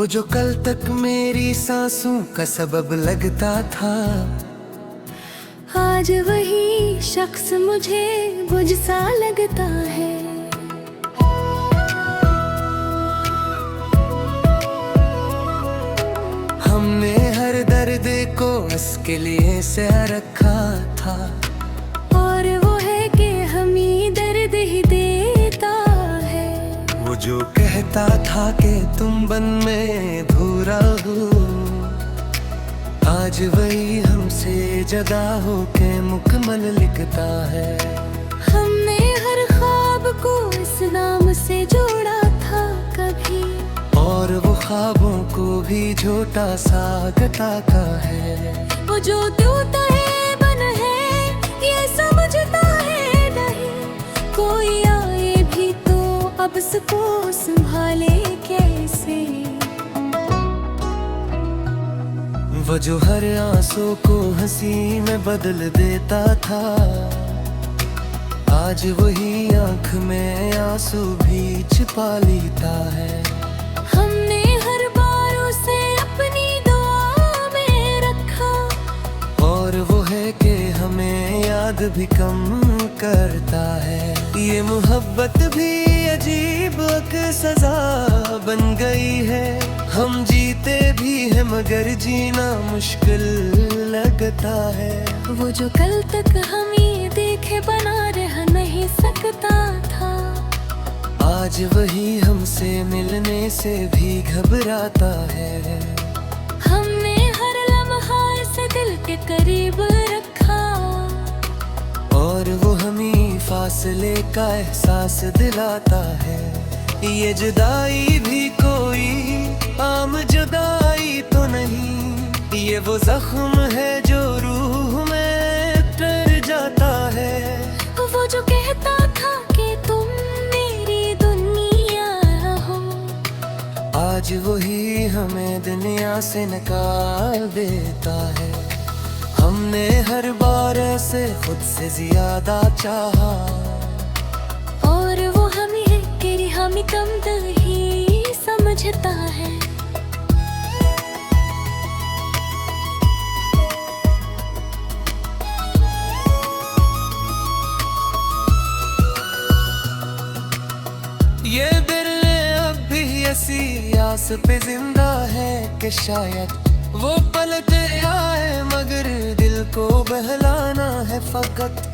वो जो कल तक मेरी सांसों का सबब लगता था, आज वही शख्स मुझे बुझ सा लगता है। हमने हर दर्द को उसके लिए सह रखा था, और वो है कि हम ही दर्द ही देता है। वो जो कहता था कि तुम बन में भूरा हो, आज वही हमसे जदा हो के मुकम्मल लिखता है। हमने हर ख्वाब को इस नाम से जोड़ा था कभी, और वो ख्वाबों को भी झूठा सा गताता है। वो जो टूटा है बन है ये समझता है नहीं, कोई आए भी तो अब इसको संभाले कैसे। वो जो हर आंसू को हंसी में बदल देता था, आज वही आंख में आंसू भी छिपा लेता है। हमने हर बार उसे अपनी दुआ में रखा, और वो है कि हमें याद भी कम करता है। ये मोहब्बत भी अजीब एक सजा बन गई है। हम जीते भी हैं मगर जीना मुश्किल लगता है। वो जो कल तक हमें देखे बना रह नहीं सकता था, आज वही हमसे मिलने से भी घबराता है। हमने हर लम्हा इसे दिल के करीब रखा, और वो हमें फासले का एहसास दिलाता है। ये जुदाई भी कोई आम जुदाई तो नहीं, ये वो जख्म है जो रूह में उतर जाता है। वो जो कहता था कि तुम मेरी दुनिया हो, आज वही हमें दुनिया से निकाल देता है। हमने हर बार ऐसे खुद से ज्यादा चाहा, और वो हमें तेरी हम कम दिल ही समझता है। ये दिल अब भी ऐसी आस पे जिंदा है कि शायद वो पलट आए, मगर दिल को बहलाना है फकत।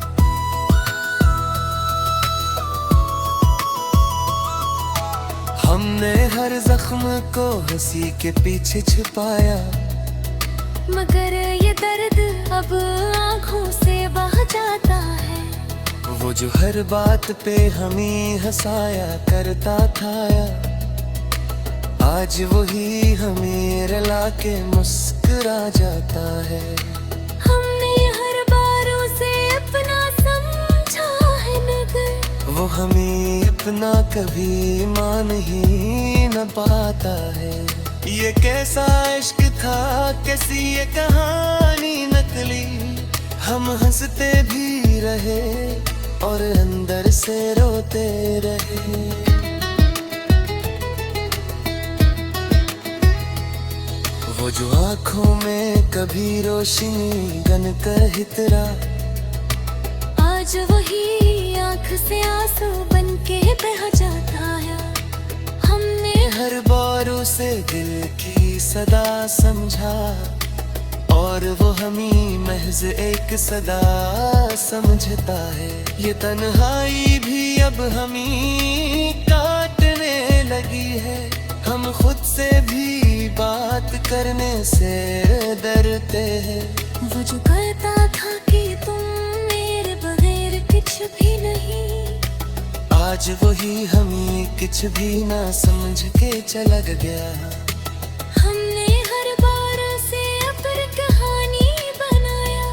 हमने हर जख्म को हंसी के पीछे छुपाया, मगर ये दर्द अब आँखों से बह जाता है। वो जो हर बात पे हमें हंसाया करता था, आज वही हमें रुला के मुस्कुरा जाता है। हमने हर बार उसे अपना समझा है मगर वो हमें अपना कभी मान ही न पाता है। ये कैसा इश्क था, कैसी ये कहानी नकली। हम हंसते भी रहे और अंदर से रोते रहे। वो जो आँखों में कभी रोशनी गन कर हितरा, आज वही आँख से आंसू बन के बह जाता है। हमने हर बार उसे दिल की सदा समझा, और वो हमें महज एक सदा समझता है। ये तन्हाई भी अब हमें काटने लगी है। हम खुद से भी बात करने से डरते हैं। वो जो कहता था कि तुम मेरे बगैर कुछ भी नहीं, आज वही हमें कुछ भी ना समझ के चला गया। हमने हर बार से अपनी कहानी बनाया,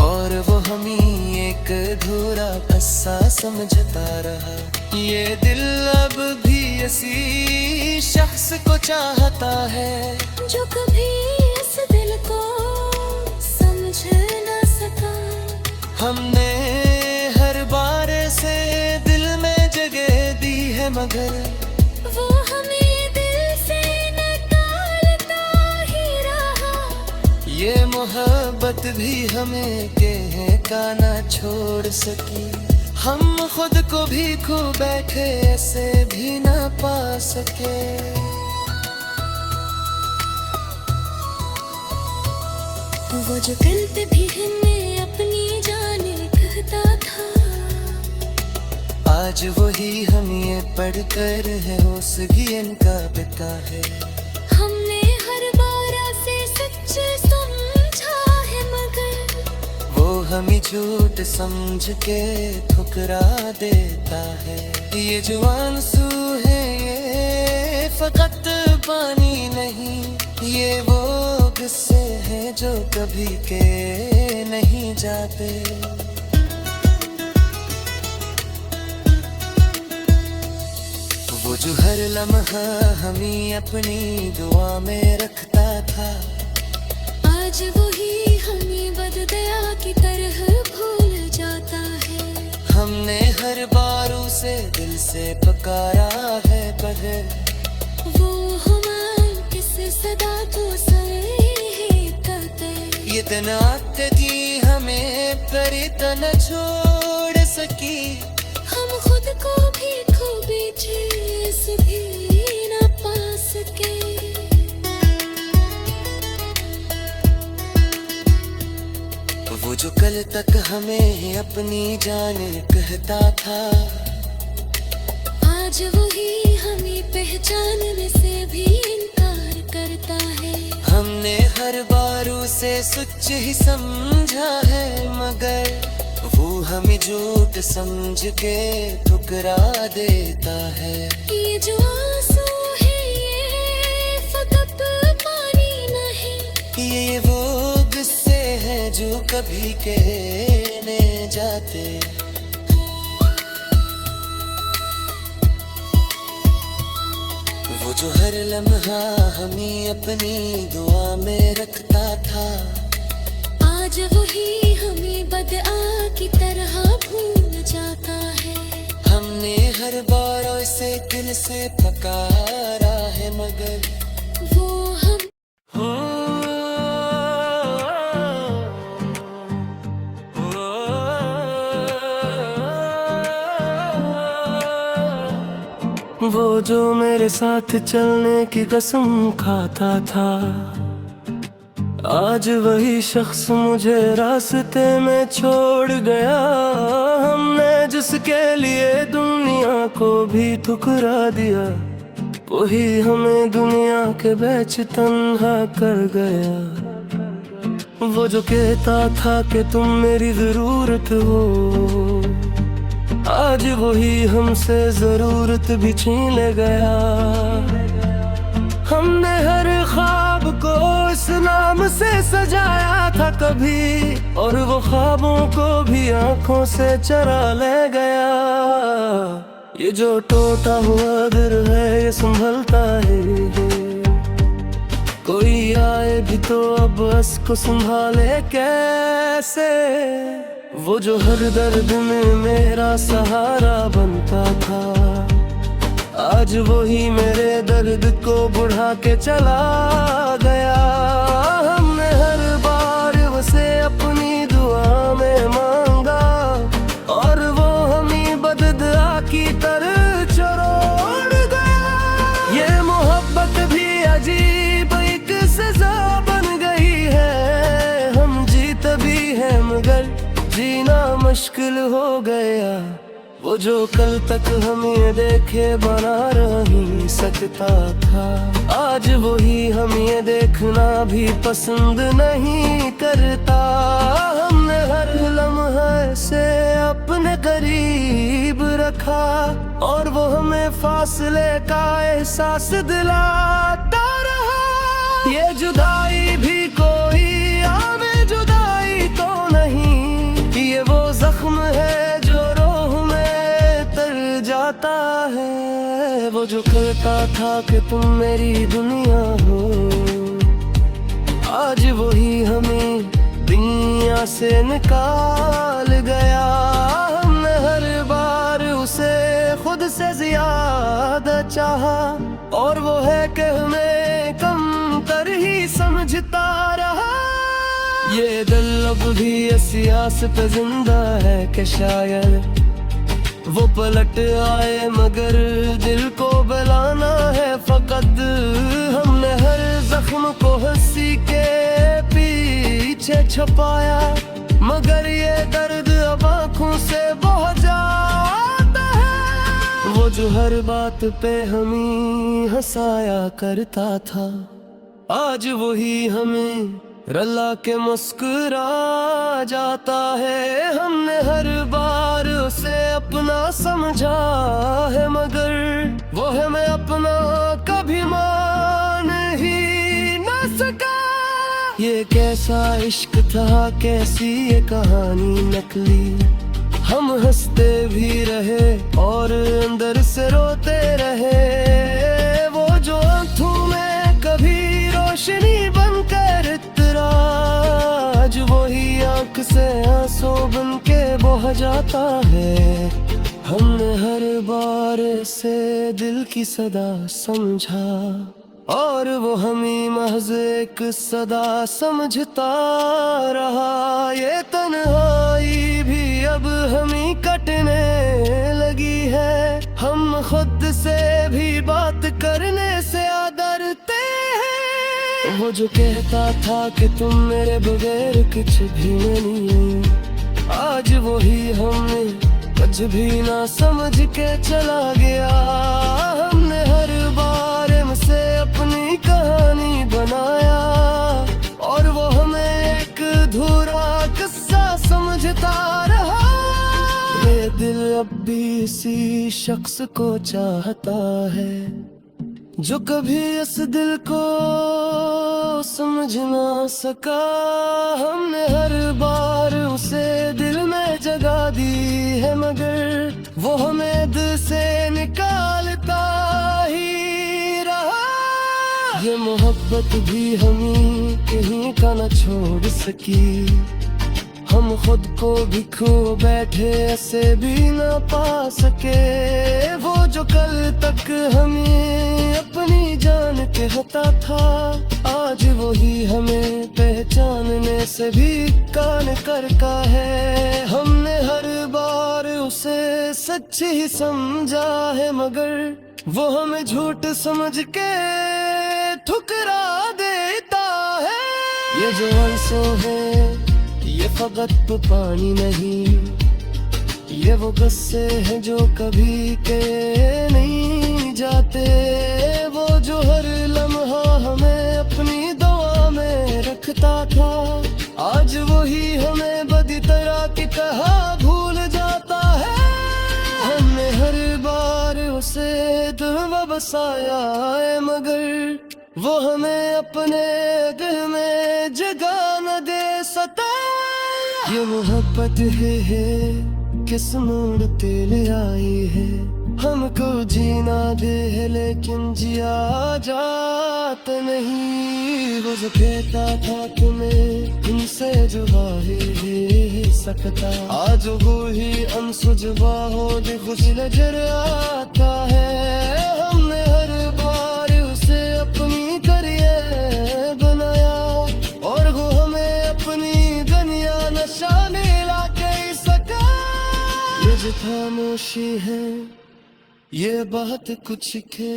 और वो हमें एक अधूरा किस्सा समझता रहा। ये दिल अब भी इसी शख्स को चाहता है, जो कभी इस दिल को समझ न सका। हमने हर बार से दिल में जगह दी है, मगर वो हमें दिल से न ये मोहब्बत भी हमें कह का ना छोड़ सकी। हम खुद को भी खो बैठे ऐसे भी ना पा सके। वो जो कल पे भी हमें अपनी जाने कहता था, आज वही हम ये पढ़कर है होसगी इनका पिता है। हमने हर बार से सच समझा है मगर वो हमें झूठ समझ के ठुकरा देता है। ये जो आंसू है ये फकत पानी नहीं, ये वो किस्से हैं जो कभी के नहीं जाते। वो जो हर लम्हा हमें अपनी दुआ में रखता था, आज वही हमें बददया की तरह भूल जाता है। हमने हर बार उसे दिल से पुकारा है पर वो हमारे किस सदा तो सही करते। ये तनात थी हमें पर इतना छोड़ सकी। हम खुद को भी खो बैठे ऐसे भी ना पा सके। वो जो कल तक हमें अपनी जान कहता था, आज वही हमें पहचानने से भी इनकार करता है। हमने हर बार उसे सच ही समझा है मगर वो हमें झूठ समझ के ठुकरा देता है। ये जो आंसू है ये फकत पानी नहीं, ये वो किस्से हैं जो कभी कहने जाते। वो जो हर लम्हा हमें अपनी दुआ में रखता था, आज वही हमें बदआ की तरह भूल जाता है। हमने हर बार उसे दिल से पुकारा है मगर वो हम वो जो मेरे साथ चलने की कसम खाता था, आज वही शख्स मुझे रास्ते में छोड़ गया। हमने जिसके लिए दुनिया को भी ठुकरा दिया, वही हमें दुनिया के बीच तन्हा कर गया। वो जो कहता था कि तुम मेरी जरूरत हो, आज वही हमसे जरूरत भी छीन गया। हमने हर ख्वाब को इस नाम से सजाया था कभी, और वो ख्वाबों को भी आंखों से चरा ले गया। ये जो टूटा हुआ दिल है ये संभलता है, कोई आए भी तो अब इसको संभाले कैसे। वो जो हर दर्द में मेरा सहारा बनता था, आज वही मेरे दर्द को बढ़ा के चला गया। हमने हर बार उसे अपनी दुआ में मांगा, और वो हमें बददुआ की तरह छोड़ गया। ये मोहब्बत भी अजीब एक सजा बन गई है। हम जीत भी हैं मगर जीना मुश्किल हो गया। वो जो कल तक हमें देखे बना नहीं सकता था, आज वही हमें देखना भी पसंद नहीं करता। हमने हर लम्हे से अपने करीब रखा, और वो हमें फासले का एहसास दिलाता रहा। ये जुदाई भी कोई आम जुदाई तो नहीं, ये वो जख्म है जो रोह में तर जाता है। वो जो कहता था कि तुम मेरी दुनिया हो, आज वही हमें दुनिया से निकाल गया। हमने हर बार उसे खुद से ज्यादा चाहा, और वो है कि हमें कम तर ही समझता रहा। ये दिल अब भी इसी आस पे जिंदा है कि शायद वो पलट आए, मगर दिल को बुलाना है फकत। हमने हर जख्म को हंसी के पीछे छुपाया, मगर ये दर्द अब आँखों से बह जाता है। वो जो हर बात पे हमें हंसाया करता था, आज वही हमें रला के मुस्कुरा जाता है। हमने हर बार उसे अपना समझा है, मगर वो हमें अपना कभी मान ही न सका। ये कैसा इश्क था, कैसी ये कहानी नकली। हम हंसते भी रहे और अंदर से रोते रहे। वो जो आँखों में कभी रोशनी बनकर इतरा, आज वही आँख से आंसू बन के बह जाता है। हमने हर बार से दिल की सदा समझा, और वो हमें महज एक सदा समझता रहा। ये तन्हाई भी अब हमें कटने लगी है, हम खुद से भी बात करने से डरते हैं। वो जो कहता था कि तुम मेरे बगैर कुछ भी नहीं हो, आज वही हमें कुछ भी ना समझ के चला गया। हमने हर बार से अपनी कहानी बनाया, और वो हमें एक अधूरा किस्सा समझता रहा। ये दिल अब भी इसी शख्स को चाहता है, जो कभी इस दिल को समझ ना सका। हमने हर बार उसे दिल में जगह दी है, मगर वो हमें दिल से निकालता ही रहा। ये मोहब्बत भी हमें कहीं का न छोड़ सकी, हम खुद को भी खो बैठे, ऐसे भी न पा सके। वो जो कल तक हमें अपनी जान कहता था, आज वही हमें पहचानने से भी कान करता है। हमने हर बार उसे सच ही समझा है, मगर वो हमें झूठ समझ के ठुकरा देता है। ये जो आंसू है ये फकत पानी नहीं, ये वो गुस्से हैं जो कभी के नहीं जाते। वो जो हर लम्हा हमें अपनी दुआ में रखता था, आज वही हमें बदी तरह की तरह भूल जाता है। हमने हर बार उसे दिल में बसाया है, मगर वो हमें अपने दिल में जगह न दे सका। ये मोहब्बत है किस मोड़ पे ले आई है, हमको जीना दे लेकिन जिया जाता नहीं। वो जो कहता था कि मैं तुमसे जुदा ही सकता, आज वो ही अनसुझवा हो भी खुशी नजर आता है। हमने हर बार उसे अपनी करियर बनाया, और वो हमें अपनी दुनिया नशा में ला के सका। ये जो खामोशी है ये बात कुछ के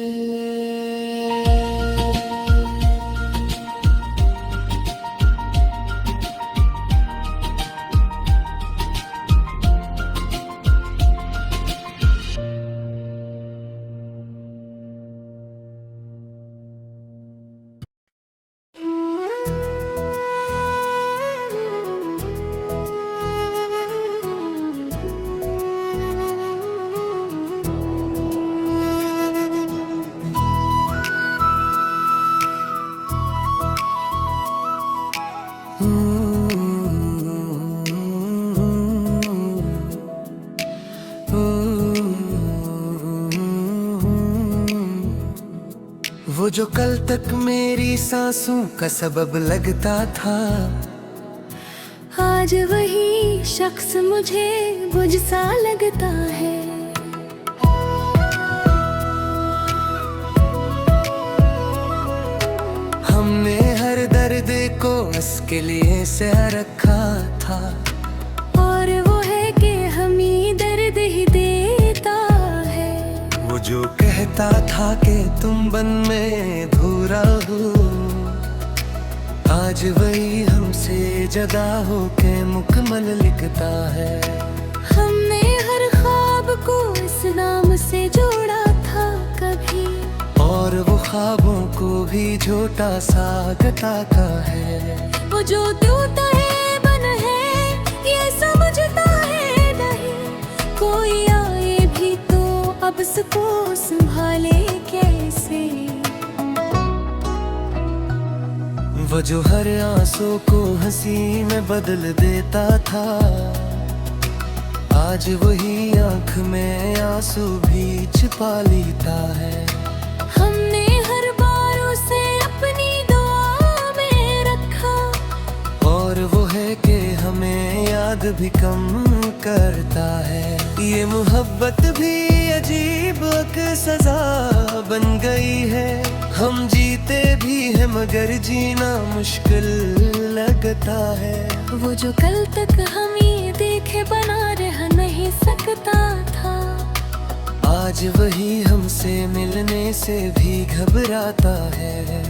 वो जो कल तक मेरी सांसों का सबब लगता था, आज वही शख्स मुझे बुझ सा लगता है। हमने हर दर्द को बस के लिए से रखा था। और वो है कि हमें दर्द ही देता है। वो जो कहता था कि तुम बन में अधूरा हो, आज वही हमसे जुदा होके मुकम्मल लिखता है। हमने हर ख्वाब को इस नाम से जोड़ा था कभी, और वो ख्वाबों को भी झूठा सा गताता है। वो जो टूटा है बन है ये समझता है नहीं, कोई आए भी तो अब इसको संभाले कैसे। वो जो हर आंसू को हंसी में बदल देता था, आज वही आंख में आंसू भी छिपा लेता है। हमने हर बार उसे अपनी दुआ में रखा, और वो है कि हमें याद भी कम करता है। ये मोहब्बत भी अजीब एक सजा बन गई है। हम जीते भी हैं मगर जीना मुश्किल लगता है। वो जो कल तक हमें देखे बना रह नहीं सकता था, आज वही हमसे मिलने से भी घबराता है।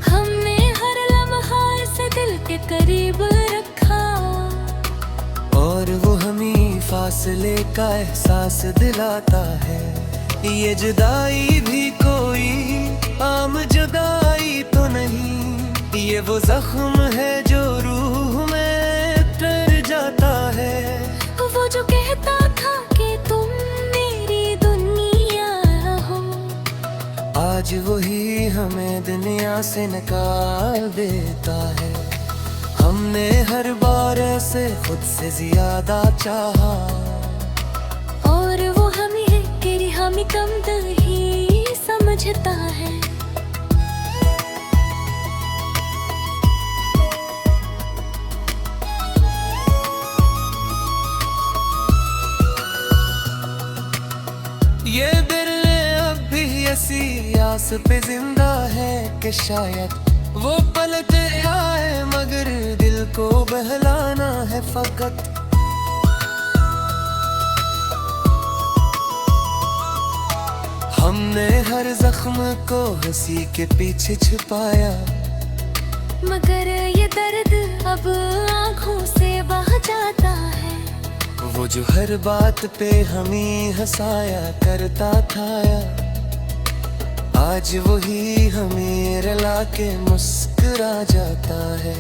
हमने हर लम्हा इसे दिल के करीब रखा, और वो हमें फासले का एहसास दिलाता है। ये जुदाई भी कोई आम जुदाई तो नहीं, ये वो जख्म है जो रूह में उतर जाता है। वो जो कहता था कि तुम मेरी दुनिया हो, आज वही हमें दुनिया से निकाल देता है। हमने हर बार ऐसे खुद से ज्यादा चाहा, और वो हमें तेरी हमें कम ही समझता है। ये दिल अब भी ऐसी आस पे जिंदा है कि शायद वो पलट आए, मगर दिल को बहलाना है फकत। हमने हर जख्म को हंसी के पीछे छुपाया, मगर ये दर्द अब आँखों से बह जाता है। वो जो हर बात पे हमें हंसाया करता था, आज वही हमें रुला के मुस्कुरा जाता है।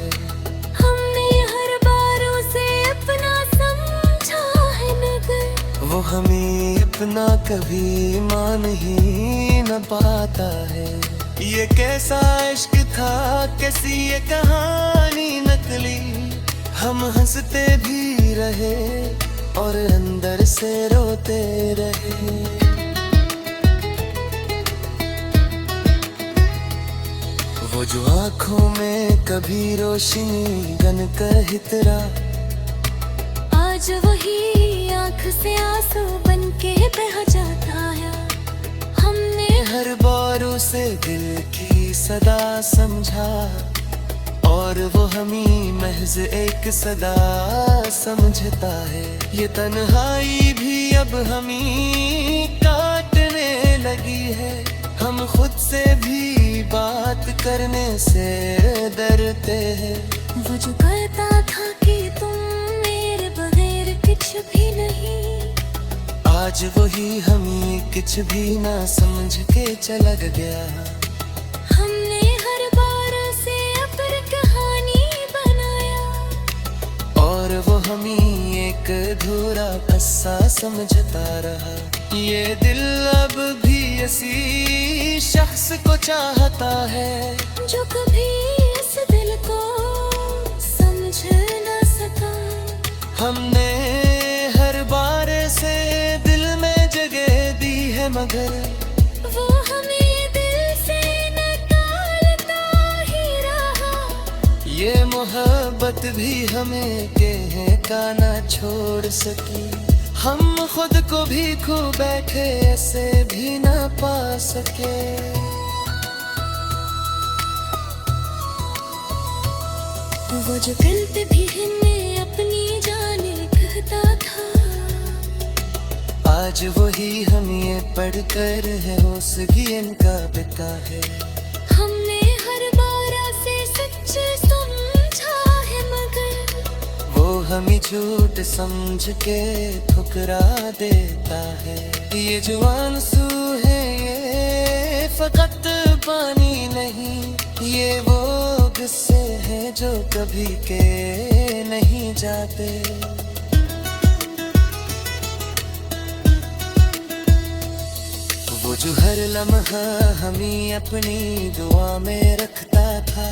हमने हर बार उसे अपना समझा है मगर वो हमें अपना कभी मान ही न पाता है। ये कैसा इश्क था, कैसी ये कहानी नकली। हम हंसते भी रहे और अंदर से रोते रहे। वो जो आँखों में कभी रोशनी गन कर हितरा, आज वही आँख से आंसू बन के बह जाता है। हमने हर बार उसे दिल की सदा समझा, और वो हमें महज एक सदा समझता है। ये तन्हाई भी अब हमें काटने लगी है। हम खुद से भी बात करने से डरते हैं। वो जो कहता था कि तुम मेरे बगैर कुछ भी नहीं, आज वही हमें कुछ भी ना समझ के चला गया। हमने हर बार से अपनी कहानी बनाया, और वो हमें एक अधूरा किस्सा समझता रहा। ये दिल अब भी इसी शख्स को चाहता है, जो कभी इस दिल को समझ न सका। हमने हर बार से दिल में जगह दी है, मगर वो हमें दिल से निकालता ही रहा। ये मोहब्बत भी हमें कहे का ना छोड़ सकी। हम खुद को भी खो बैठे, ऐसे भी ना पा सके। वो जो कल पे भी हमें अपनी जाने कहता था, आज वही हम ये पढ़कर है होसगी इनका पिता है। हमने हर बार से सच समझा है मगर वो हमें झूठ समझ के ठुकरा देता है। ये जो आंसू है ये फकत पानी नहीं, ये वो किस्से हैं जो कभी के नहीं जाते। वो जो हर लम्हा हमें अपनी दुआ में रखता था,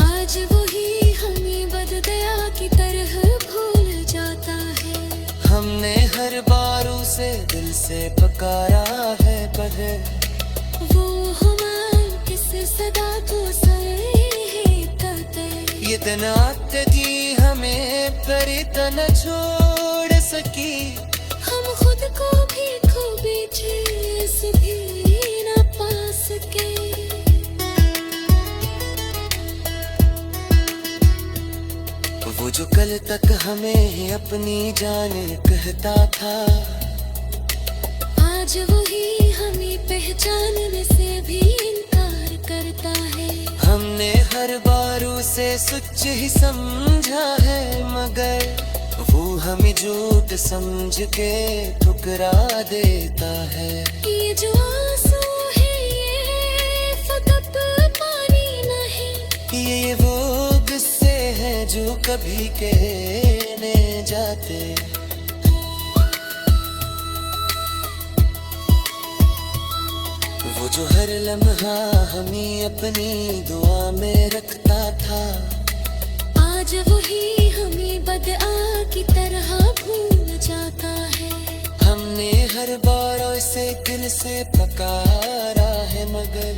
आज वही हमें बददया की तरह भूल जाता है। हमने हर बार उसे दिल से पुकारा है पर वो हमारी किस सदा तो ये तनाते थी हमें पर इतना छोड़ सकी। हम खुद को भी खो बैठे इस भी न पा सके। वो जो कल तक हमें अपनी जाने कहता था, आज वही हमें पहचानने से भी इनकार करता है। हमने हर बार उसे सच ही समझा है मगर वो हमें झूठ समझ के ठुकरा देता है। ये जो आंसू है ये फकत पानी नहीं, ये वो किस्से हैं जो कभी कहने जाते। वो जो हर लम्हा हमें अपनी दुआ में रखता था, आज वही हमें बदआ की तरह भूल जाता है। हमने हर बार उसे दिल से पुकारा है मगर